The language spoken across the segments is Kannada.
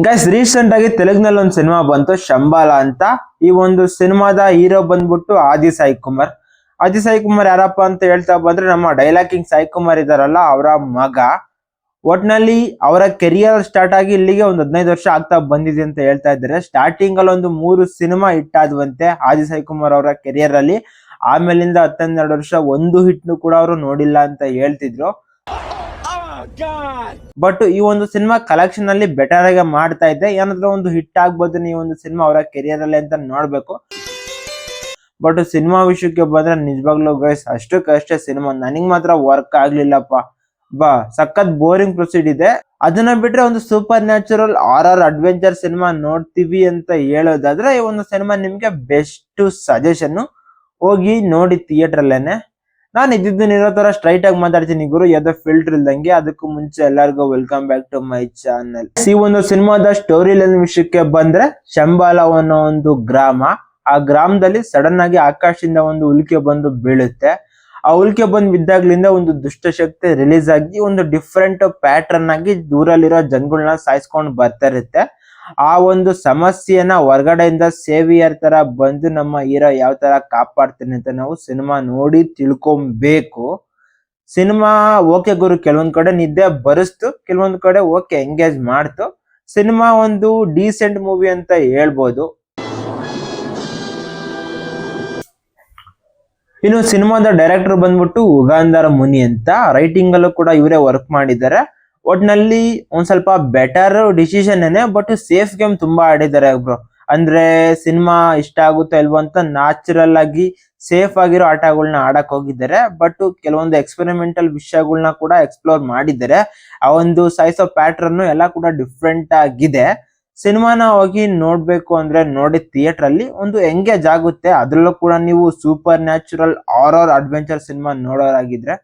ಗೈಸ್ ರೀಸೆಂಟ್ ಆಗಿ ತೆಲುಗಿನಲ್ಲಿ ಒಂದು ಸಿನಿಮಾ ಬಂತು ಶಂಬಾಲ ಅಂತ. ಈ ಒಂದು ಸಿನಿಮಾದ ಹೀರೋ ಬಂದ್ಬಿಟ್ಟು ಆದಿ ಸಾಯಿ ಕುಮಾರ್. ಆದಿ ಸಾಯಿ ಕುಮಾರ್ ಯಾರಪ್ಪ ಅಂತ ಹೇಳ್ತಾ ಬಂದ್ರೆ ನಮ್ಮ ಡೈಲಾಗ್ ಕಿಂಗ್ ಸಾಯಿ ಕುಮಾರ್ ಇದಾರಲ್ಲ ಅವರ ಮಗ. ಒಟ್ನಲ್ಲಿ ಅವರ ಕೆರಿಯರ್ ಸ್ಟಾರ್ಟ್ ಆಗಿ ಇಲ್ಲಿಗೆ ಒಂದು 15 ವರ್ಷ ಆಗ್ತಾ ಬಂದಿದೆ ಅಂತ ಹೇಳ್ತಾ ಇದ್ದಾರೆ. ಸ್ಟಾರ್ಟಿಂಗ್ ಅಲ್ಲಿ ಒಂದು 3 ಸಿನಿಮಾ ಹಿಟ್ ಆದ್ವಂತೆ ಆದಿ ಸಾಯಿ ಕುಮಾರ್ ಅವರ ಕೆರಿಯರ್ ಅಲ್ಲಿ. ಆಮೇಲಿಂದ 12 ವರ್ಷ ಒಂದು ಹಿಟ್ನು ಕೂಡ ಅವರು ನೋಡಿಲ್ಲ ಅಂತ ಹೇಳ್ತಿದ್ರು. ಬಟ್ ಈ ಒಂದು ಸಿನಿಮಾ ಕಲೆಕ್ಷನ್ ಅಲ್ಲಿ ಬೆಟರ್ ಆಗಿ ಮಾಡ್ತಾ ಇದೆ. ಏನಾದ್ರೂ ಒಂದು ಹಿಟ್ ಆಗ್ಬೋದು ಈ ಒಂದು ಸಿನಿಮಾ ಅವರ ಕೆರಿಯರ್ ಅಲ್ಲಿ ಅಂತ ನೋಡ್ಬೇಕು. ಬಟ್ ಸಿನಿಮಾ ವಿಷಯಕ್ಕೆ ಬಂದ್ರೆ ನಿಜವಾಗ್ಲೂ ಗೈಸ್ ಅಷ್ಟಕ್ಕಷ್ಟೇ ಸಿನಿಮಾ ನನಗ್ ಮಾತ್ರ ವರ್ಕ್ ಆಗ್ಲಿಲ್ಲಪ್ಪ. ಸಖತ್ ಬೋರಿಂಗ್ ಪ್ರೊಸೀಡ್ ಇದೆ. ಅದನ್ನ ಬಿಟ್ರೆ ಒಂದು super natural horror adventure cinema ನೋಡ್ತೀವಿ ಅಂತ ಹೇಳೋದಾದ್ರೆ ಈ ಒಂದು ಸಿನಿಮಾ ನಿಮ್ಗೆ ಬೆಸ್ಟ್ ಸಜೆಷನ್. ಹೋಗಿ ನೋಡಿ ಥಿಯೇಟರ್ ಅಲ್ಲೇನೆ. ನಾನು ಇರೋ ತರ ಸ್ಟ್ರೈಟ್ ಆಗಿ ಮಾತಾಡ್ತೀನಿ ಗುರು, ಯಾವ್ದೋ ಫಿಲ್ಟರ್ ಇಲ್ದಂಗೆ. ಅದಕ್ಕೂ ಮುಂಚೆ ಎಲ್ಲರಿಗೂ welcome back to my channel. ಈ ಒಂದು ಸಿನಿಮಾದ ಸ್ಟೋರಿ ಲೈನ್ ವಿಷಯಕ್ಕೆ ಬಂದ್ರೆ ಶಂಬಾಲ ಅನ್ನೋ ಒಂದು ಗ್ರಾಮ. ಆ ಗ್ರಾಮದಲ್ಲಿ ಸಡನ್ ಆಗಿ ಆಕಾಶದಿಂದ ಒಂದು ಉಲ್ಕೆ ಬಂದು ಬೀಳುತ್ತೆ. ಆ ಉಲ್ಕೆ ಬಂದು ಬಿದ್ದಾಗ್ಲಿಂದ ಒಂದು ದುಷ್ಟಶಕ್ತಿ ರಿಲೀಸ್ ಆಗಿ ಒಂದು ಡಿಫ್ರೆಂಟ್ ಪ್ಯಾಟರ್ನ್ ಆಗಿ ದೂರಲ್ಲಿರೋ ಜನಗಳನ್ನ ಸಾಯಿಸ್ಕೊಂಡು ಬರ್ತಾ ಇರುತ್ತೆ. ಆ ಒಂದು ಸಮಸ್ಯೆನ ಹೊರಗಡೆಯಿಂದ ಸೇವಿಯರ್ ತರ ಬಂದು ನಮ್ಮ ಹೀರೋ ಯಾವ ತರ ಕಾಪಾಡ್ತಾನೆ ಅಂತ ನಾವು ಸಿನಿಮಾ ನೋಡಿ ತಿಳ್ಕೊಬೇಕು. ಸಿನಿಮಾ ಓಕೆ ಗುರು, ಕೆಲವೊಂದ್ ಕಡೆ ನಿದ್ದೆ ಬರಿಸ್ತು, ಕೆಲವೊಂದ್ ಕಡೆ ಓಕೆ ಎಂಗೇಜ್ ಮಾಡ್ತು. ಸಿನಿಮಾ ಒಂದು ಡೀಸೆಂಟ್ ಮೂವಿ ಅಂತ ಹೇಳ್ಬೋದು. ಇನ್ನು ಸಿನಿಮಾದ ಡೈರೆಕ್ಟರ್ ಬಂದ್ಬಿಟ್ಟು ಉಗಾಂಧರ ಮುನಿ ಅಂತ. ರೈಟಿಂಗ್ ಅಲ್ಲೂ ಕೂಡ ಇವರೇ ವರ್ಕ್ ಮಾಡಿದ್ದಾರೆ. ಒಟ್ನಲ್ಲಿ ಒಂದ್ ಸ್ವಲ್ಪ ಬೆಟರ್ ಡಿಸಿಷನ್ ಏನೇ, ಬಟ್ ಸೇಫ್ ಗೇಮ್ ತುಂಬಾ ಆಡಿದ್ದಾರೆ ಬ್ರೋ. ಅಂದ್ರೆ ಸಿನಿಮಾ ಇಷ್ಟ ಆಗುತ್ತೋ ಇಲ್ವೋ ಅಂತ ನ್ಯಾಚುರಲ್ ಆಗಿ ಸೇಫ್ ಆಗಿರೋ ಆಟಗಳನ್ನ ಆಡಕ್ ಹೋಗಿದ್ದಾರೆ. ಬಟ್ ಕೆಲವೊಂದು ಎಕ್ಸ್ಪೆರಿಮೆಂಟಲ್ ವಿಷಯಗಳನ್ನ ಕೂಡ ಎಕ್ಸ್ಪ್ಲೋರ್ ಮಾಡಿದ್ದಾರೆ. ಆ ಒಂದು ಸೈಜ್ ಆಫ್ ಪ್ಯಾಟರ್ನ್ ಎಲ್ಲ ಕೂಡ ಡಿಫ್ರೆಂಟ್ ಆಗಿದೆ. ಸಿನಿಮಾನ ಹೋಗಿ ನೋಡ್ಬೇಕು ಅಂದ್ರೆ ನೋಡಿ ಥಿಯೇಟರ್ ಅಲ್ಲಿ ಒಂದು ಎಂಗೇಜ್ ಆಗುತ್ತೆ. ಅದ್ರಲ್ಲೂ ಕೂಡ ನೀವು supernatural horror adventure cinema ನೋಡೋರಾಗಿದ್ರೆ.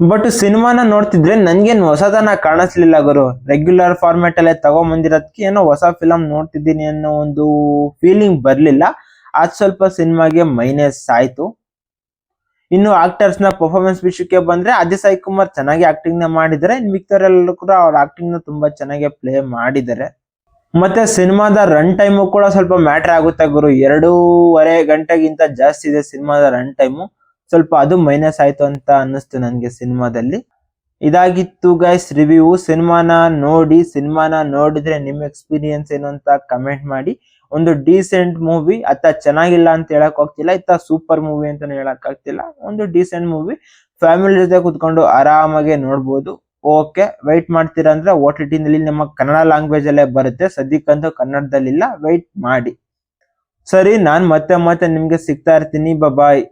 ಬಟ್ ಸಿನಿಮಾನ ನೋಡ್ತಿದ್ರೆ ನನ್ಗೇನು ಹೊಸದನ್ನ ಕಾಣಿಸ್ಲಿಲ್ಲ ಗುರು. ರೆಗ್ಯುಲರ್ ಫಾರ್ಮ್ಯಾಟ್ ಅಲ್ಲೇ ತಗೊಂಬಂದಿರೋದಕ್ಕೆ ಏನೋ ಹೊಸ ಫಿಲಂ ನೋಡ್ತಿದ್ದೀನಿ ಅನ್ನೋ ಒಂದು ಫೀಲಿಂಗ್ ಬರ್ಲಿಲ್ಲ. ಅದ್ ಸ್ವಲ್ಪ ಸಿನಿಮಾಗೆ ಮೈನಸ್ ಆಯ್ತು. ಇನ್ನು ಆಕ್ಟರ್ಸ್ ನ ಪರ್ಫಾರ್ಮೆನ್ಸ್ ವಿಷಯಕ್ಕೆ ಬಂದ್ರೆ ಆದಿ ಸಾಯಿ ಕುಮಾರ್ ಚೆನ್ನಾಗಿ ಆಕ್ಟಿಂಗ್ ನ ಮಾಡಿದ್ದಾರೆ. ಮಿಕ್ತವರೆಲ್ಲರೂ ಕೂಡ ಅವ್ರ ಆಕ್ಟಿಂಗ್ ನ ತುಂಬಾ ಚೆನ್ನಾಗಿ ಪ್ಲೇ ಮಾಡಿದ್ದಾರೆ. ಮತ್ತೆ ಸಿನಿಮಾದ ರನ್ ಟೈಮು ಕೂಡ ಸ್ವಲ್ಪ ಮ್ಯಾಟರ್ ಆಗುತ್ತೆ ಗುರು. 2.5 ಗಂಟೆಗಿಂತ ಜಾಸ್ತಿ ಇದೆ ಸಿನಿಮಾದ ರನ್ ಟೈಮು. ಸ್ವಲ್ಪ ಅದು ಮೈನಸ್ ಆಯ್ತು ಅಂತ ಅನ್ನಿಸ್ತು ನನ್ಗೆ ಸಿನಿಮಾದಲ್ಲಿ. ಇದಾಗಿತ್ತು ಗೈಸ್ ರಿವ್ಯೂ. ಸಿನಿಮಾನ ನೋಡಿದ್ರೆ ನಿಮ್ ಎಕ್ಸ್ಪೀರಿಯನ್ಸ್ ಏನು ಅಂತ ಕಮೆಂಟ್ ಮಾಡಿ. ಒಂದು ಡೀಸೆಂಟ್ ಮೂವಿ. ಅತ್ತ ಚೆನ್ನಾಗಿಲ್ಲ ಅಂತ ಹೇಳಕ್ ಹೋಗ್ತಿಲ್ಲ, ಇತ್ತ ಸೂಪರ್ ಮೂವಿ ಅಂತ ಹೇಳಕ್ ಆಗ್ತಿಲ್ಲ. ಒಂದು ಡೀಸೆಂಟ್ ಮೂವಿ, ಫ್ಯಾಮಿಲಿ ಜೊತೆ ಕುತ್ಕೊಂಡು ಆರಾಮಾಗಿ ನೋಡ್ಬೋದು. ಓಕೆ, ವೈಟ್ ಮಾಡ್ತೀರಾ ಅಂದ್ರೆ OTT ನಲ್ಲಿ ನಮ್ಮ ಕನ್ನಡ ಲ್ಯಾಂಗ್ವೇಜ್ ಅಲ್ಲೇ ಬರುತ್ತೆ. ಸದ್ಯಕ್ಕಂತೂ ಕನ್ನಡದಲ್ಲಿಲ್ಲ, ವೈಟ್ ಮಾಡಿ. ಸರಿ, ನಾನ್ ಮತ್ತೆ ನಿಮ್ಗೆ ಸಿಗ್ತಾ ಇರ್ತೀನಿ. ಬಾಯ್.